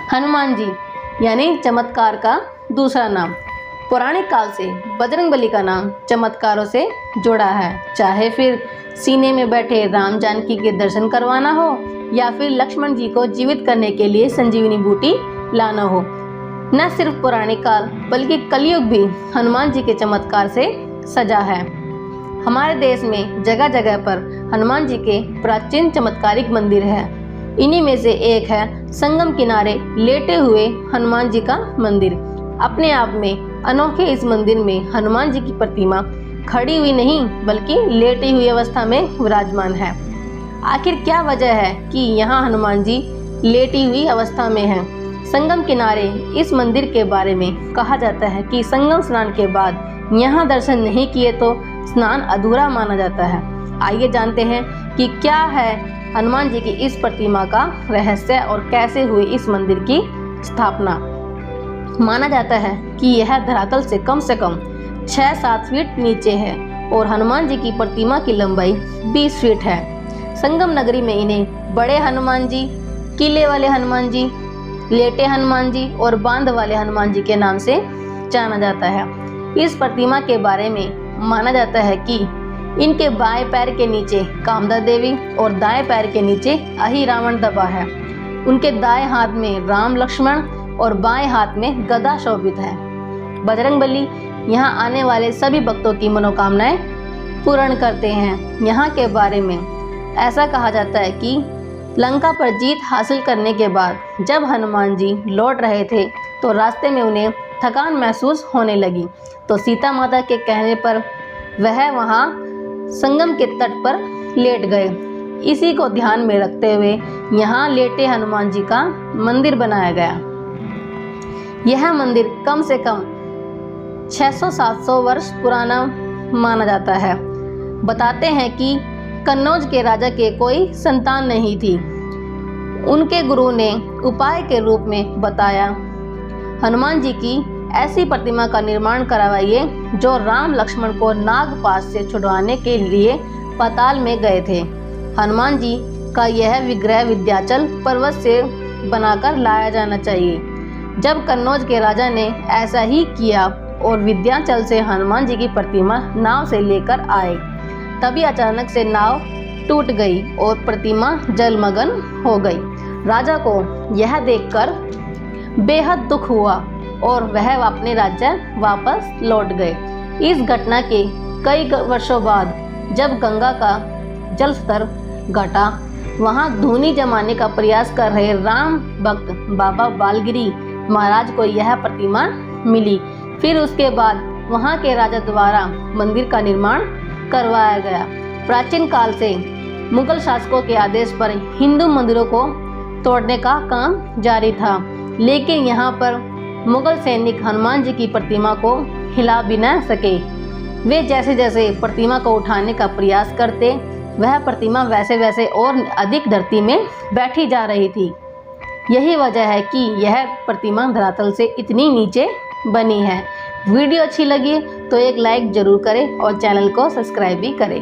हनुमान जी यानी चमत्कार का दूसरा नाम। पौराणिक काल से बजरंगबली का नाम चमत्कारों से जुड़ा है, चाहे फिर सीने में बैठे राम जानकी के दर्शन करवाना हो या फिर लक्ष्मण जी को जीवित करने के लिए संजीवनी बूटी लाना हो। न सिर्फ पौराणिक काल बल्कि कलयुग भी हनुमान जी के चमत्कार से सजा है। हमारे देश में जगह जगह पर हनुमान जी के प्राचीन चमत्कारिक मंदिर है। इन्हीं में से एक है संगम किनारे लेटे हुए हनुमान जी का मंदिर। अपने आप में अनोखे इस मंदिर में हनुमान जी की प्रतिमा खड़ी हुई नहीं बल्कि लेटी हुई अवस्था में विराजमान है। आखिर क्या वजह है कि यहाँ हनुमान जी लेटी हुई अवस्था में हैं? संगम किनारे इस मंदिर के बारे में कहा जाता है कि संगम स्नान के बाद यहाँ दर्शन नहीं किए तो स्नान अधूरा माना जाता है। आइए जानते हैं कि क्या है हनुमान जी की इस प्रतिमा का रहस्य और कैसे हुई इस मंदिर की स्थापना। माना जाता है कि यह धरातल से कम 6-7 फीट नीचे है और हनुमान जी की प्रतिमा की लंबाई 20 फीट है। संगम नगरी में इन्हें बड़े हनुमान जी, किले वाले हनुमान जी, लेटे हनुमान जी और बांध वाले हनुमान जी के नाम से जाना जाता है। इस प्रतिमा के बारे में माना जाता है कि इनके बाएं पैर के नीचे कामदा देवी और दाएं पैर के नीचे अहि रावण दबा है। उनके दाएं हाथ में राम लक्ष्मण और बाएं हाथ में गदा शोभित है। बजरंगबली यहाँ आने वाले सभी भक्तों की मनोकामनाएं पूर्ण करते हैं। यहाँ के बारे में ऐसा कहा जाता है कि लंका पर जीत हासिल करने के बाद जब हनुमान जी लौट रहे थे तो रास्ते में उन्हें थकान महसूस होने लगी, तो सीता माता के कहने पर वह वहाँ संगम के तट पर लेट गए। इसी को ध्यान में रखते हुए यहाँ लेटे हनुमान जी का मंदिर बनाया गया। यह मंदिर कम से कम 600-700 वर्ष पुराना माना जाता है। बताते हैं कि कन्नौज के राजा के कोई संतान नहीं थी। उनके गुरु ने उपाय के रूप में बताया, हनुमान जी की ऐसी प्रतिमा का निर्माण करवाइए जो राम लक्ष्मण को नागपाश से छुड़वाने के लिए पाताल में गए थे। हनुमान जी का यह विग्रह विंध्याचल पर्वत से बनाकर लाया जाना चाहिए। जब कन्नौज के राजा ने ऐसा ही किया और विंध्याचल से हनुमान जी की प्रतिमा नाव से लेकर आए, तभी अचानक से नाव टूट गई और प्रतिमा जलमग्न हो गई। राजा को यह देखकर बेहद दुख हुआ और वह अपने राज्य वापस लौट गए। इस घटना के कई वर्षों बाद जब गंगा का जल स्तर घटा, वहां धूनी जमाने का प्रयास कर रहे राम भक्त बाबा बालगिरी महाराज को यह प्रतिमा मिली। फिर उसके बाद वहां के राजा द्वारा मंदिर का निर्माण करवाया गया। प्राचीन काल से मुगल शासकों के आदेश पर हिंदू मंदिरों को तोड़ने का काम जारी था, लेकिन यहाँ पर मुगल सैनिक हनुमान जी की प्रतिमा को हिला भी न सके। वे जैसे जैसे प्रतिमा को उठाने का प्रयास करते, वह प्रतिमा वैसे वैसे और अधिक धरती में बैठी जा रही थी। यही वजह है कि यह प्रतिमा धरातल से इतनी नीचे बनी है। वीडियो अच्छी लगी तो एक लाइक जरूर करें और चैनल को सब्सक्राइब भी करें।